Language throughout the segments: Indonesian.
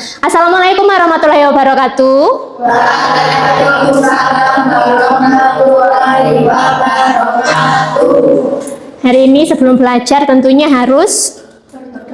Assalamualaikum warahmatullahi wabarakatuh. Waalaikumsalam warahmatullahi wabarakatuh. Hari ini sebelum belajar tentunya harus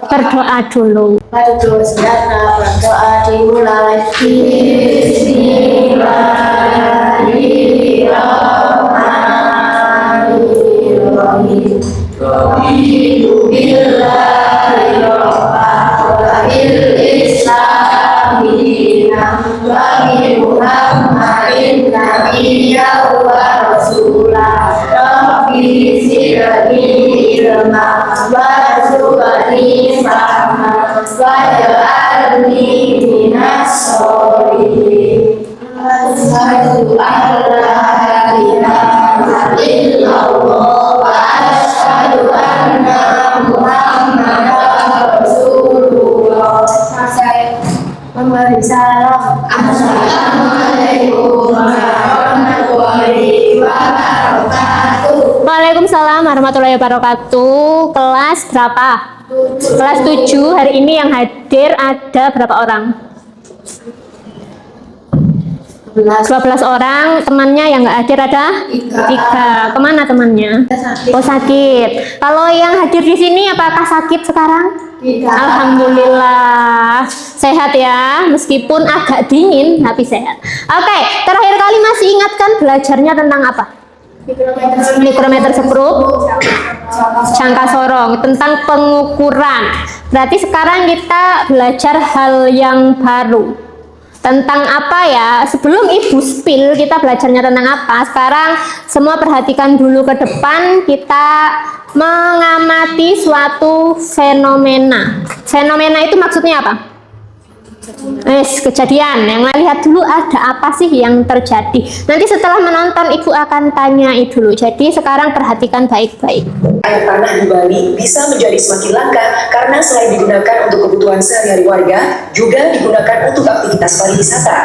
berdoa dulu. Mari saudara berdoa dimulai. Bismillahirrahmanirrahim. Raditu billahi rabban wa bil islami dinan wa bi Muhammadin nabiyyan wa rasulah. Rabbi zidni ilma warzuqni fahma waj'alni minas sholihin. Asyhadu an la ilaha illallah wa asyhadu anna Muhammadar Rasulullah. Saya memberi salam. Assalamualaikum warahmatullahi wabarakatuh. Waalaikumsalam warahmatullahi wabarakatuh. Kelas berapa? Kelas 7. Hari ini yang hadir ada berapa orang? 12 orang. Temannya yang nggak hadir ada 3. Kemana temannya? Oh, sakit. Kalau yang hadir di sini apakah sakit sekarang? Tidak. Alhamdulillah sehat ya, meskipun agak dingin tapi sehat. Oke, terakhir kali masih ingatkan belajarnya tentang apa? Mikrometer skrup, jangka sorong, tentang pengukuran. Berarti sekarang kita belajar hal yang baru. Tentang apa ya? Sebelum Ibu spill kita belajarnya tentang apa? Sekarang semua perhatikan dulu ke depan. Kita mengamati suatu fenomena. Fenomena itu maksudnya apa? Kejadian. Yang lihat dulu ada apa sih yang terjadi. Nanti setelah menonton Ibu akan tanyai dulu. Jadi sekarang perhatikan baik-baik. Air tanah di Bali bisa menjadi semakin langka karena selain digunakan untuk kebutuhan sehari-hari warga, juga digunakan untuk aktivitas pariwisata.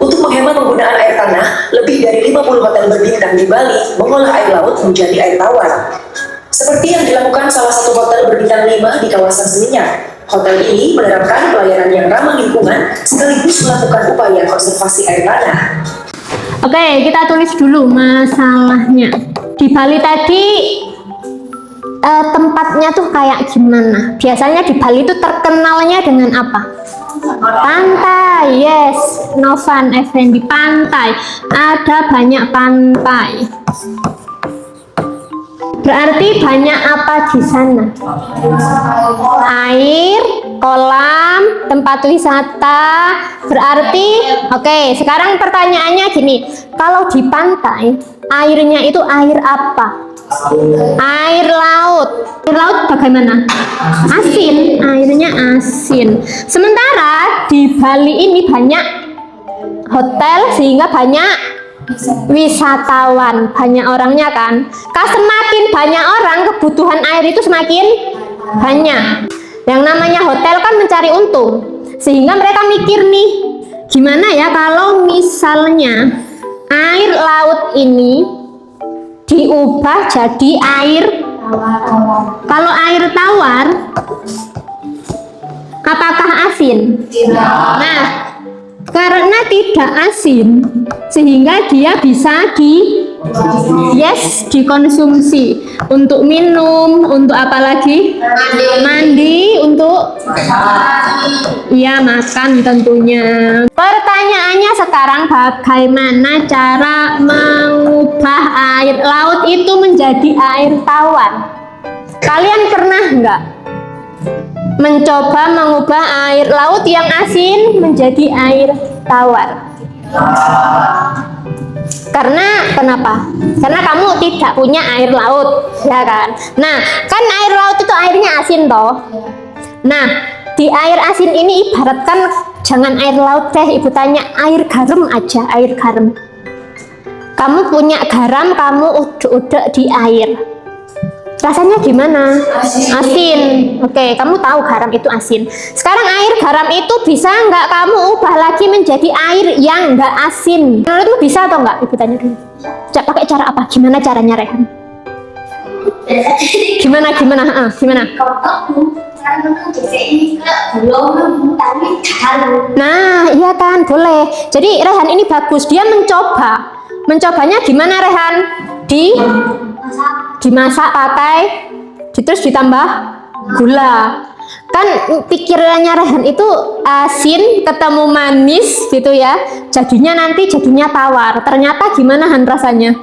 Untuk menghemat penggunaan air tanah, lebih dari 50 hotel berbintang di Bali mengolah air laut menjadi air tawar. Seperti yang dilakukan salah satu hotel berbintang 5 di kawasan Seminyak. Hotel ini menerapkan pelayanan yang ramah lingkungan sekaligus melakukan upaya konservasi air tanah. Oke, kita tulis dulu masalahnya. Di Bali tadi tempatnya tuh kayak gimana? Biasanya di Bali itu terkenalnya dengan apa? Pantai. Yes, Novan Effendi, pantai. Ada banyak pantai. Berarti banyak apa di sana? Air, kolam, tempat wisata. Berarti, oke, sekarang pertanyaannya gini. Kalau di pantai, airnya itu air apa? Air laut. Air laut bagaimana? Asin. Airnya asin. Sementara di Bali ini banyak hotel sehingga banyak wisatawan, banyak orangnya kan. Semakin banyak orang, kebutuhan air itu semakin banyak. Yang namanya hotel kan mencari untung, sehingga mereka mikir nih, gimana ya kalau misalnya air laut ini diubah jadi air tawar. Kalau air tawar, apakah asin? Nah, karena tidak asin, sehingga dia bisa dikonsumsi untuk minum, untuk apa lagi? Mandi, untuk ya makan tentunya. Pertanyaannya sekarang, bagaimana cara mengubah air laut itu menjadi air tawar? Kalian pernah nggak mencoba mengubah air laut yang asin menjadi air tawar? Karena kenapa? Karena kamu tidak punya air laut, ya kan? Nah, kan air laut itu airnya asin toh. Nah, di air asin ini ibaratkan jangan air laut deh, Ibu tanya air garam aja, air garam. Kamu punya garam, kamu udek-udek di air. Rasanya gimana? Asin. Oke, kamu tahu garam itu asin. Sekarang air garam itu bisa nggak kamu ubah lagi menjadi air yang nggak asin? Menurutmu bisa atau nggak? Ibu tanya dulu. Pakai cara apa? Gimana caranya, Rehan? Gimana? Kalau Nah, iya kan, boleh. Jadi Rehan ini bagus, dia mencoba. Mencobanya gimana Rehan? Dimasak pakai, terus ditambah gula. Kan pikirannya Rehan itu asin ketemu manis gitu ya. Jadinya tawar. Ternyata gimana Han rasanya?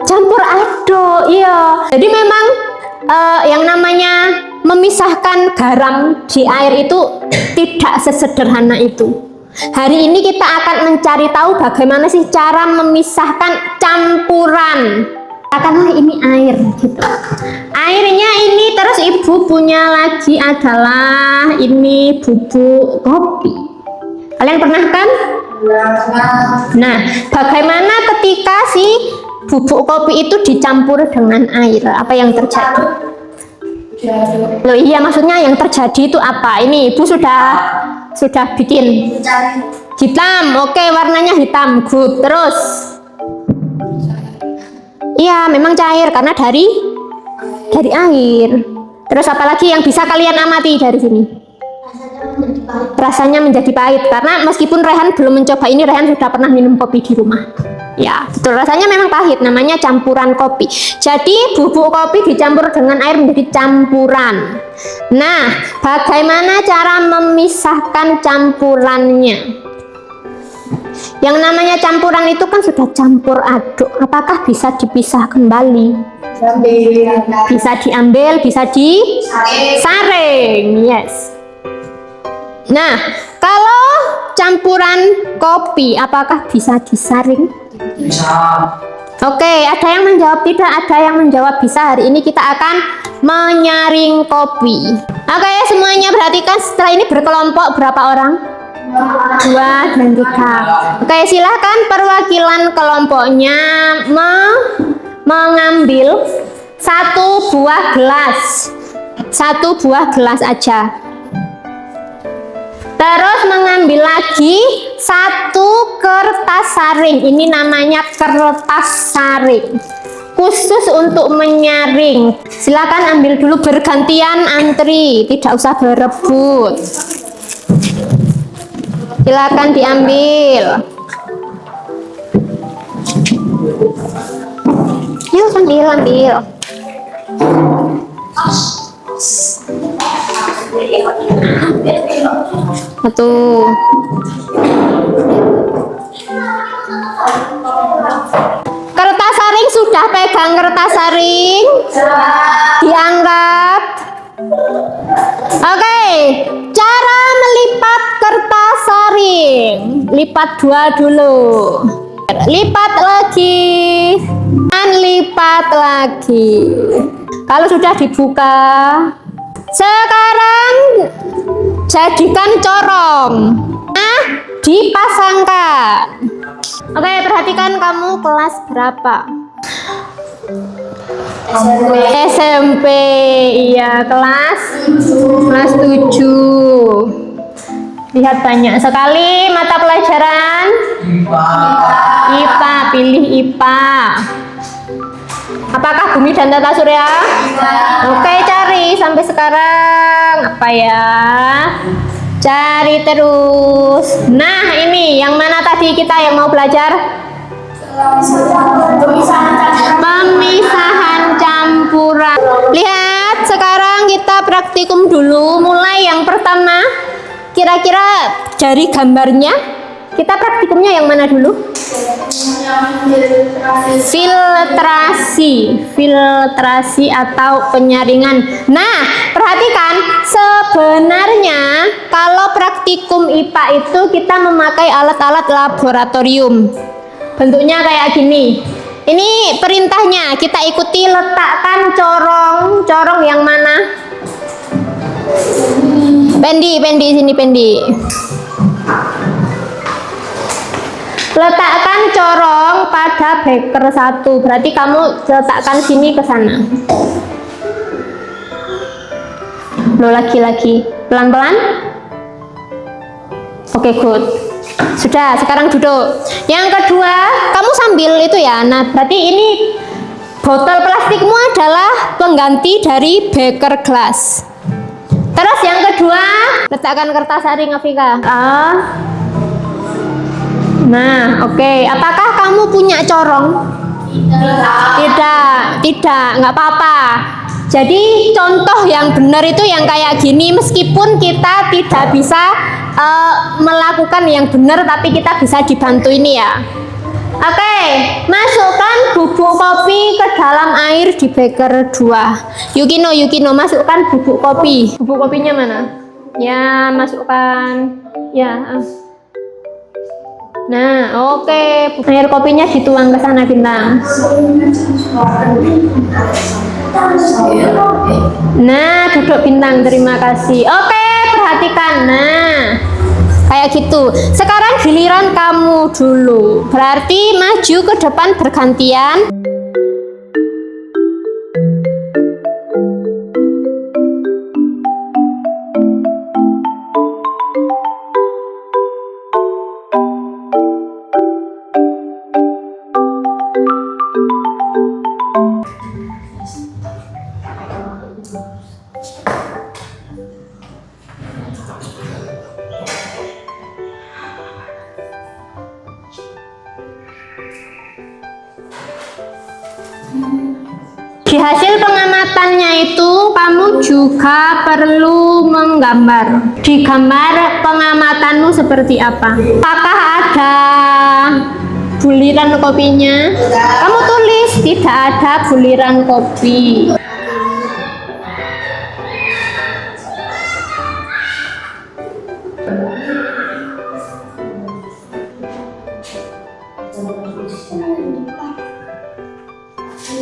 Campur aduk, iya. Jadi memang yang namanya memisahkan garam di air itu tidak sesederhana itu. Hari ini kita akan mencari tahu bagaimana sih cara memisahkan campuran. Katakanlah ini air gitu. Airnya ini, terus ibu punya lagi adalah ini bubuk kopi. Kalian pernah kan? Nah, bagaimana ketika si bubuk kopi itu dicampur dengan air? Apa yang terjadi? Loh iya, maksudnya yang terjadi itu apa? Ini ibu sudah bikin hitam. Oke, warnanya hitam. Good. Terus iya, memang cair karena dari air. Terus apalagi yang bisa kalian amati dari sini? Rasanya menjadi pahit karena meskipun Rehan belum mencoba ini, Rehan sudah pernah minum kopi di rumah. Ya, betul, rasanya memang pahit, namanya campuran kopi. Jadi bubuk kopi dicampur dengan air menjadi campuran. Nah, bagaimana cara memisahkan campurannya? Yang namanya campuran itu kan sudah campur aduk. Apakah bisa dipisah kembali? Bisa diambil, bisa disaring. Yes. Nah, kalau campuran kopi, apakah bisa disaring? Bisa. Oke, ada yang menjawab tidak, ada yang menjawab bisa. Hari ini kita akan menyaring kopi. Oke, semuanya perhatikan, setelah ini berkelompok berapa orang? 2 dan 3. Oke, silahkan perwakilan kelompoknya mengambil satu buah gelas aja. Terus mengambil lagi satu kertas saring. Ini namanya kertas saring, khusus untuk menyaring. Silakan ambil dulu, bergantian antri, tidak usah berebut. Silakan diambil. Yuk, ambil. Tuh. Kertas saring sudah pegang kertas saring? Diangkat. Oke, cara melipat kertas saring. Lipat 2 dulu. Lipat lagi. Dan lipat lagi. Kalau sudah dibuka, sekarang jadikan corong. Nah, dipasangkan. Oke, perhatikan kamu kelas berapa? SMP. Iya, kelas 7. Lihat banyak sekali mata pelajaran. IPA, pilih IPA. Apakah Bumi dan Tata Surya? Oke, cari sampai sekarang apa ya? Cari terus. Nah, ini yang mana tadi kita yang mau belajar? Pemisahan campuran. Lihat, sekarang kita praktikum dulu. Mulai yang pertama, kira-kira dari gambarnya kita praktikumnya yang mana dulu? Filtrasi atau penyaringan. Nah, perhatikan, sebenarnya kalau praktikum IPA itu kita memakai alat-alat laboratorium. Bentuknya kayak gini. Ini perintahnya, kita ikuti. Letakkan corong yang mana? Pendi sini, Pendi. Letakkan corong pada beker 1. Berarti kamu letakkan sini ke sana. Lo lagi. Pelan-pelan. Oke, good. Sudah, sekarang duduk. Yang kedua, kamu sambil itu ya. Nah, berarti ini botol plastikmu adalah pengganti dari beker gelas. Terus yang kedua, letakkan kertas saring Afika. Nah, oke. Apakah kamu punya corong? Tidak, nggak apa-apa. Jadi contoh yang benar itu yang kayak gini, meskipun kita tidak bisa melakukan yang benar, tapi kita bisa dibantu ini ya. Oke, masukkan bubuk kopi ke dalam air di beker 2. Yukino, masukkan bubuk kopi. Bubuk kopinya mana? Ya, masukkan. Ya. Nah, oke. Air kopinya dituang ke sana, Bintang. Nah, duduk Bintang, terima kasih. Oke, perhatikan. Nah, kayak gitu. Sekarang giliran kamu dulu. Berarti maju ke depan bergantian. Di hasil pengamatannya itu kamu juga perlu menggambar. Di gambar pengamatanmu seperti apa? Apakah ada buliran kopinya? Kamu tulis tidak ada buliran kopi.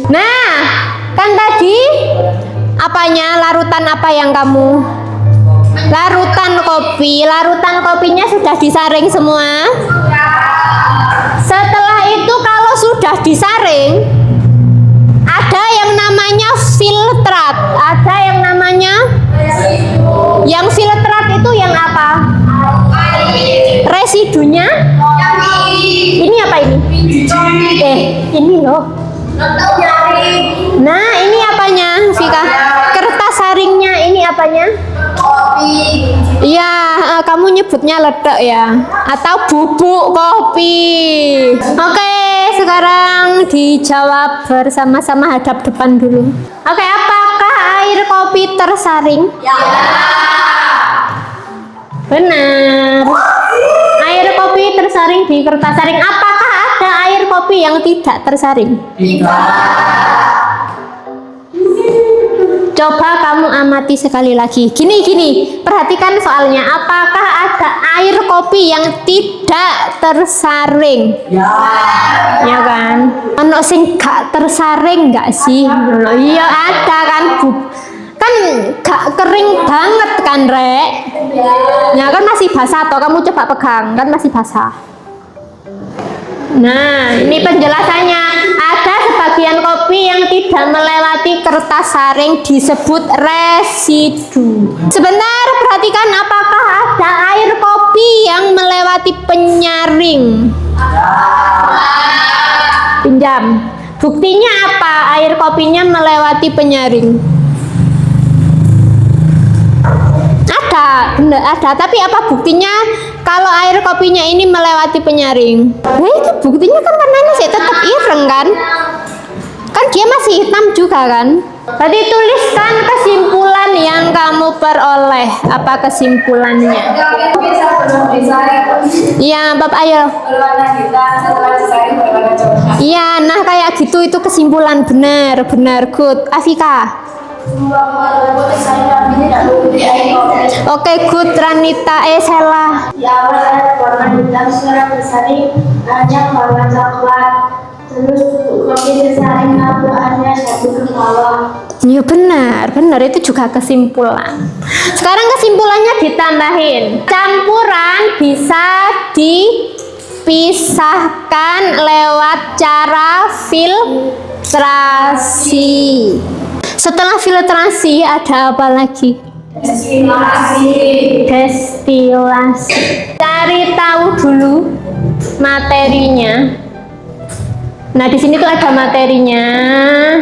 Nah, kan tadi apanya, larutan apa yang kamu? Larutan kopi. Larutan kopinya sudah disaring semua? Setelah itu kalau sudah disaring, ada yang namanya filtrat. Ada yang namanya filtrat itu yang apa? Residunya? Ini apa ini? Ini loh. Nah, ini apanya, Vika? Kertas saringnya ini apanya? Kopi. Iya, kamu nyebutnya ledek ya, atau bubuk kopi. Oke, sekarang dijawab bersama-sama, hadap depan dulu. Oke, apakah air kopi tersaring? Ya. Benar. Air kopi tersaring di kertas saring. Apakah ada air kopi yang tidak tersaring? Coba kamu amati sekali lagi. Gini, perhatikan soalnya. Apakah ada air kopi yang tidak tersaring? Ya kan? Ono sing gak tersaring gak sih? Iya ada kan, Bu. Kan gak kering banget kan, Rek? Ya kan masih basah toh. Kamu coba pegang, kan masih basah. Nah, ini penjelasannya. Ada sebagian kopi yang tidak melewati kertas saring disebut residu. Sebentar, perhatikan apakah ada air kopi yang melewati penyaring. Pinjam. Buktinya apa air kopinya melewati penyaring? Ada, benar ada. Tapi apa buktinya kalau air kopinya ini melewati penyaring? Itu buktinya kan warnanya sih tetap ireng kan? Kan dia masih hitam juga kan? Berarti tuliskan kesimpulan yang kamu peroleh. Apa kesimpulannya? Iya, Bapak, ayo. Berwarna hitam setelah disaring berwarna coklat. Iya, nah kayak gitu itu kesimpulan, benar, good. Afika. Oke, good Ranita. Sela. Di awal ada warna hitam, setelah disaring hanya warna coklat. Terus untuk kopi disaring hanya satu ke bawah. Ya benar itu juga kesimpulan. Sekarang kesimpulannya ditambahin. Campuran bisa dipisahkan lewat cara filtrasi. Setelah filtrasi ada apa lagi? Destilasi. Cari tahu dulu materinya. Nah, di sini tuh ada materinya.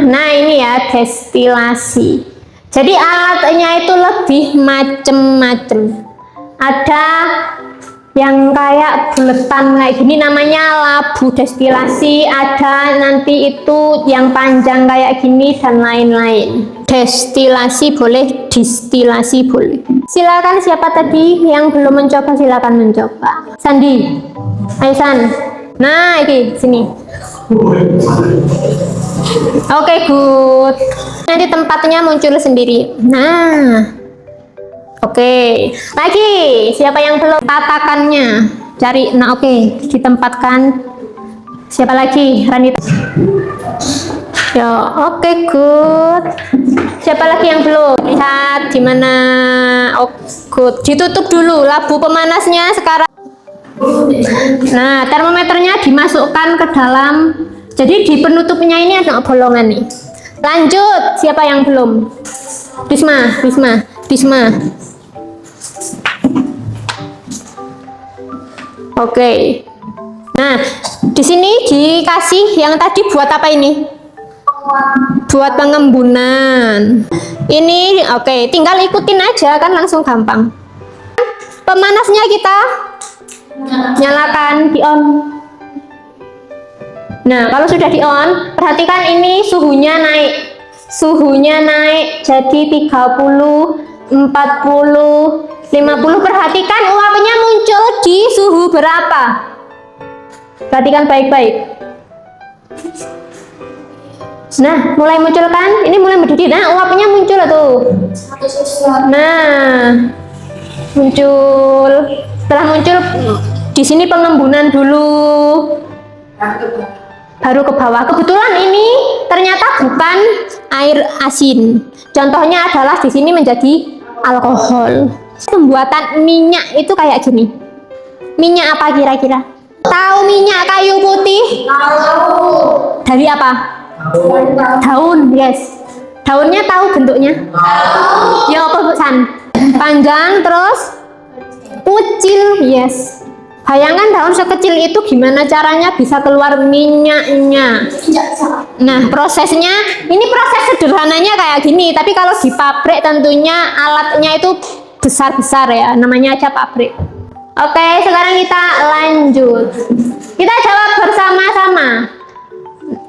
Nah, ini ya destilasi. Jadi alatnya itu lebih macem-macem. Ada yang kayak buletan kayak gini namanya labu destilasi, ada nanti itu yang panjang kayak gini dan lain-lain. Destilasi boleh, distilasi boleh. Silakan siapa tadi yang belum mencoba, silakan mencoba. Sandi, ayo San. Nah, ini sini. Oke, good. Nanti tempatnya muncul sendiri. Nah. Oke, lagi siapa yang belum tatakannya? Cari, nah oke, ditempatkan. Siapa lagi? Ranita. Ya, oke, good. Siapa lagi yang belum? Lihat di mana? Oh, good. Ditutup dulu labu pemanasnya sekarang. Nah, termometernya dimasukkan ke dalam. Jadi di penutupnya ini ada bolongan nih. Lanjut, siapa yang belum? Risma. Oke. Nah, di sini dikasih yang tadi buat apa ini? Buat pengembunan. Ini oke, tinggal ikutin aja kan langsung gampang. Pemanasnya kita nyalakan, di on. Nah, kalau sudah di on, perhatikan ini suhunya naik. Suhunya naik jadi 30, 40, 50. Perhatikan uapnya muncul di suhu berapa? Perhatikan baik-baik. Nah, mulai muncul kan? Ini mulai mendidih. Nah, uapnya muncul tuh. Nah, muncul. Setelah muncul, di sini pengembunan dulu. Baru ke bawah. Kebetulan ini ternyata bukan air asin. Contohnya adalah di sini menjadi alkohol. Pembuatan minyak itu kayak gini. Minyak apa kira-kira? Tahu minyak kayu putih? Tahu. Dari apa? Daun, yes. Daunnya tahu bentuknya? Tahu. Ya apa Bu San? Panjang terus kucil, yes. Bayangkan daun sekecil itu gimana caranya bisa keluar minyaknya. Nah, prosesnya, ini proses sederhananya kayak gini, tapi kalau di pabrik tentunya alatnya itu besar-besar ya, namanya aja pabrik. Oke, sekarang kita lanjut. Kita jawab bersama-sama.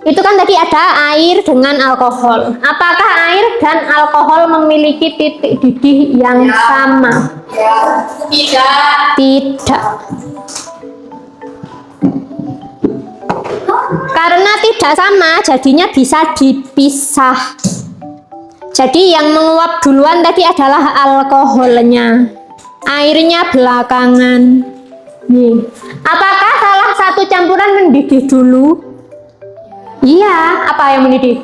Itu kan tadi ada air dengan alkohol. Apakah air dan alkohol memiliki titik didih yang sama? Tidak. Karena tidak sama, jadinya bisa dipisah. Jadi yang menguap duluan tadi adalah alkoholnya, airnya belakangan. Nih. Apakah salah satu campuran mendidih dulu? Iya, apa yang mendidih?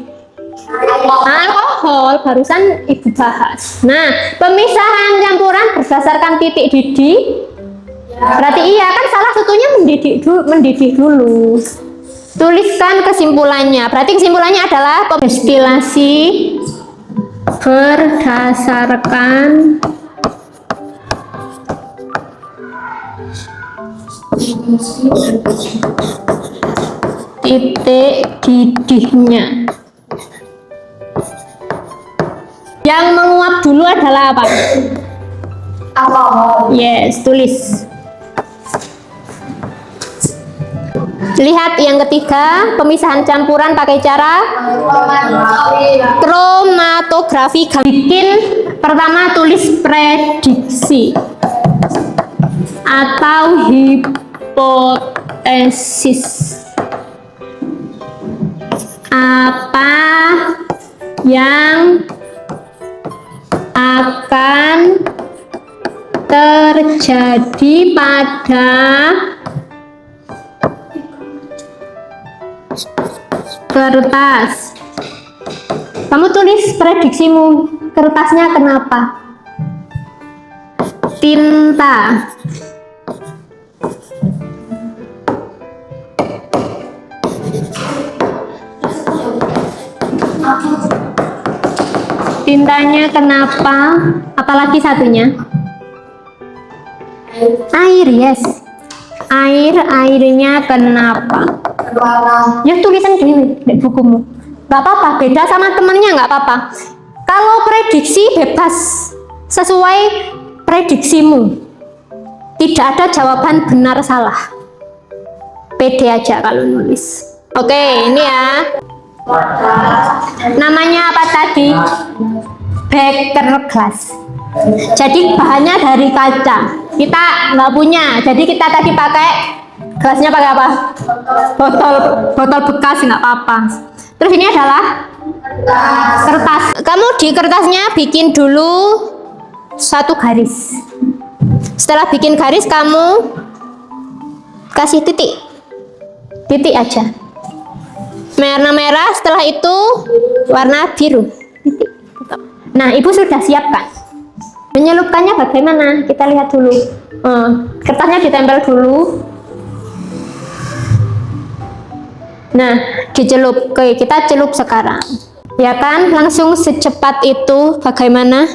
Alkohol, barusan ibu bahas. Nah, pemisahan campuran berdasarkan titik didih. Berarti iya kan salah satunya mendidih dulu. Tuliskan kesimpulannya. Berarti kesimpulannya adalah destilasi berdasarkan titik didihnya. Yang menguap dulu adalah apa? Alkohol. Yes, tulis. Lihat yang ketiga, pemisahan campuran pakai cara kromatografi. Bikin pertama tulis prediksi atau hipotesis. Apa yang akan terjadi pada kertas. Kamu tulis prediksimu. Kertasnya kenapa? Tinta. Tintanya kenapa? Apalagi satunya? Air, yes. Airnya kenapa? Ya tulisan gini di bukumu. Gak apa-apa, beda sama temennya gak apa-apa. Kalau prediksi bebas sesuai prediksimu. Tidak ada jawaban benar salah. Pede aja kalau nulis. Oke, ini ya. Namanya apa tadi? Beker glass. Jadi bahannya dari kaca. Kita nggak punya. Jadi kita tadi pakai gelasnya pakai apa? Botol bekas, nggak apa-apa. Terus ini adalah kertas. Kamu di kertasnya bikin dulu satu garis. Setelah bikin garis, kamu kasih titik aja. Warna merah, setelah itu warna biru. Titik. Nah, ibu sudah siapkan. Menyelupkannya bagaimana? Kita lihat dulu. Kertasnya ditempel dulu. Nah, dicelup. Oke, kita celup sekarang. Ya kan? Langsung secepat itu. Bagaimana?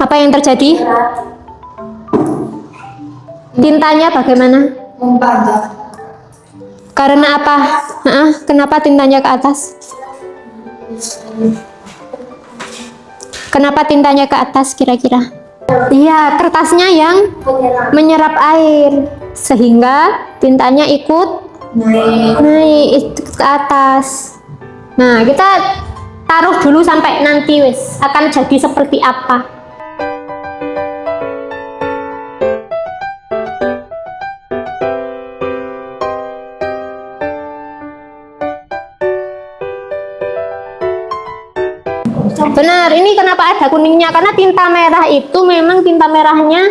Apa yang terjadi? Tintanya bagaimana? Mempanjang. Karena apa? Kenapa tintanya ke atas? Kenapa tintanya ke atas kira-kira? Iya, kertasnya yang menyerap air sehingga tintanya ikut naik ke atas. Nah, kita taruh dulu sampai nanti wes akan jadi seperti apa. Benar, ini kenapa ada kuningnya? Karena tinta merah itu memang tinta merahnya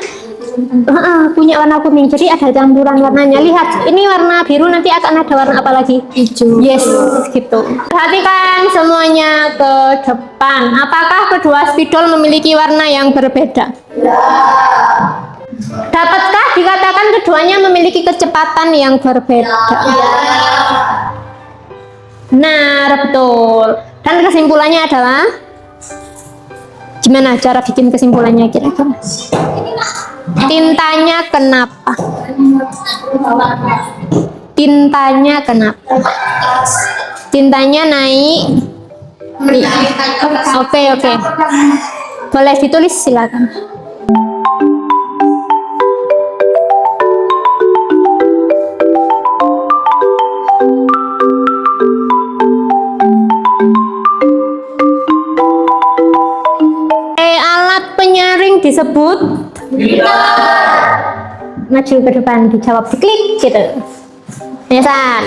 punya warna kuning. Jadi ada campuran warnanya. Lihat, ini warna biru, nanti akan ada warna apa lagi? Hijau. Yes, gitu. Perhatikan semuanya ke depan. Apakah kedua spidol memiliki warna yang berbeda? Ya. Dapatkah dikatakan keduanya memiliki kecepatan yang berbeda? Ya. Benar, betul. Dan kesimpulannya adalah gimana cara bikin kesimpulannya kira-kira? Tintanya kenapa? Tintanya kenapa? Tintanya naik. Oke. Boleh ditulis silakan. Disebut maju ke depan, dijawab, diklik gitu. San.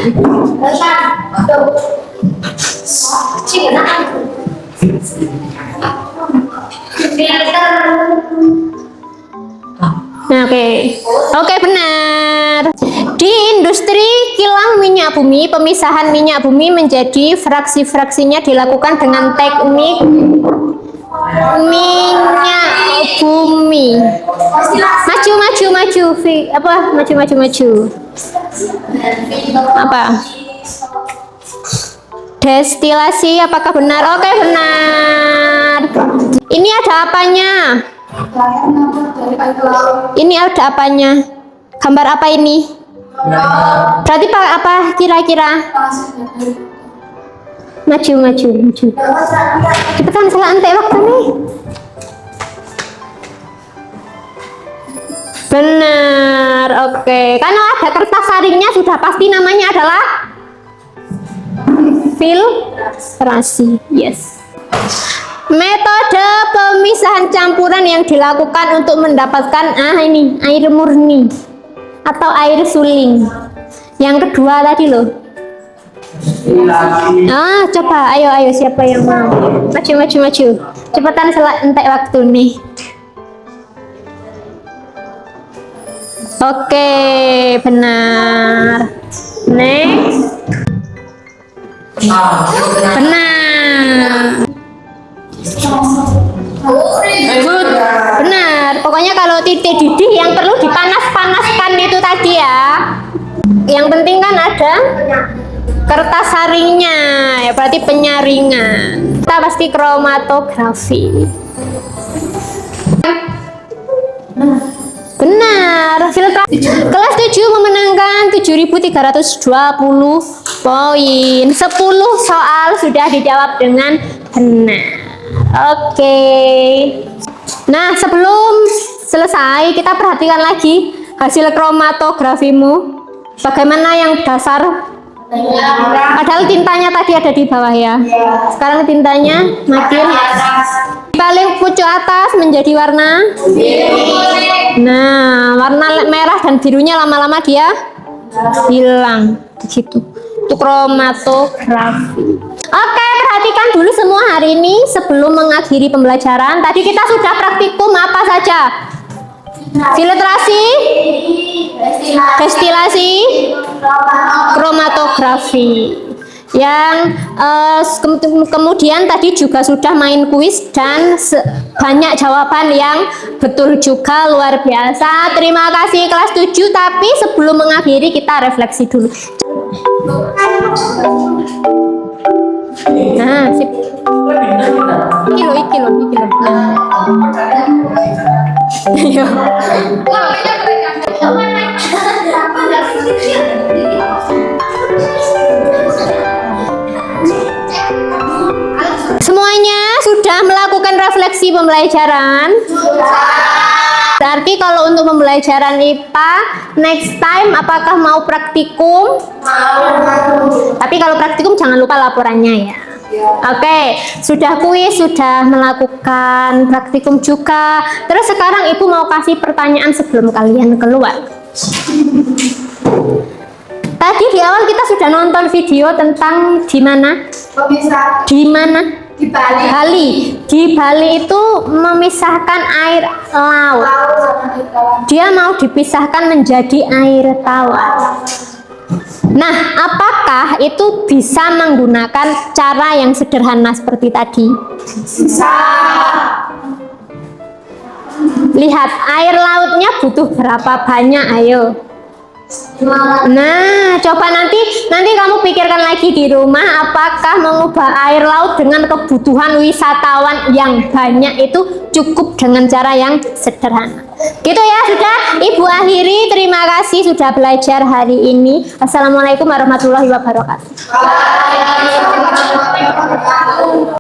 Oke, benar. Di industri kilang minyak bumi, pemisahan minyak bumi menjadi fraksi-fraksinya dilakukan dengan teknik minyak bumi. Maju. Apa? Destilasi, apakah benar? Oke, benar. Ini ada apanya? Ini ada apanya? Gambar apa ini? Berarti apa kira-kira? Maju. Cepetan, salah entek waktu nih. Benar, oke. Karena ada kertas saringnya sudah pasti namanya adalah filtrasi. Yes. Metode pemisahan campuran yang dilakukan untuk mendapatkan ini air murni atau air suling. Yang kedua tadi loh. Coba, ayo siapa yang mau? Maju. Cepetan, salah entek waktu nih. Oke, benar. Next. Benar. Good. Benar. Pokoknya kalau titik didih yang perlu dipanas-panaskan itu tadi ya. Yang penting kan ada kertas saringnya, ya berarti penyaringan. Kita pasti kromatografi. Benar. Filtrasi. Kelas 7 memenangkan 7.320 poin. 10 soal sudah dijawab dengan benar. Oke. Nah, sebelum selesai kita perhatikan lagi hasil kromatografimu. Bagaimana yang dasar? Padahal tintanya tadi ada di bawah ya. Sekarang tintanya makin paling pucuk atas menjadi warna biru. Nah, warna merah dan birunya lama-lama dia hilang. Begitu. Itu kromatografi. Oke, perhatikan dulu semua hari ini sebelum mengakhiri pembelajaran. Tadi kita sudah praktikum apa saja? Filtrasi, destilasi, kromatografi. Yang kemudian tadi juga sudah main kuis dan banyak jawaban yang betul juga, luar biasa. Terima kasih kelas 7, tapi sebelum mengakhiri kita refleksi dulu. Nah, sip. Iki loh. Ayo. Semuanya sudah melakukan refleksi pembelajaran? Berarti kalau untuk pembelajaran IPA next time apakah mau praktikum? Tapi kalau praktikum jangan lupa laporannya ya. Oke, sudah kuis, sudah melakukan praktikum juga. Terus sekarang Ibu mau kasih pertanyaan sebelum kalian keluar. Tadi di awal kita sudah nonton video tentang di mana? Di mana? Di Bali. Bali. Di Bali itu memisahkan air laut. Dia mau dipisahkan menjadi air tawar. Nah, apakah itu bisa menggunakan cara yang sederhana seperti tadi? Bisa. Lihat, air lautnya butuh berapa banyak? Ayo. Nah, coba nanti kamu pikirkan lagi di rumah, apakah mengubah air laut dengan kebutuhan wisatawan yang banyak itu cukup dengan cara yang sederhana. Gitu ya, sudah Ibu akhiri. Terima kasih sudah belajar hari ini. Assalamualaikum warahmatullahi wabarakatuh.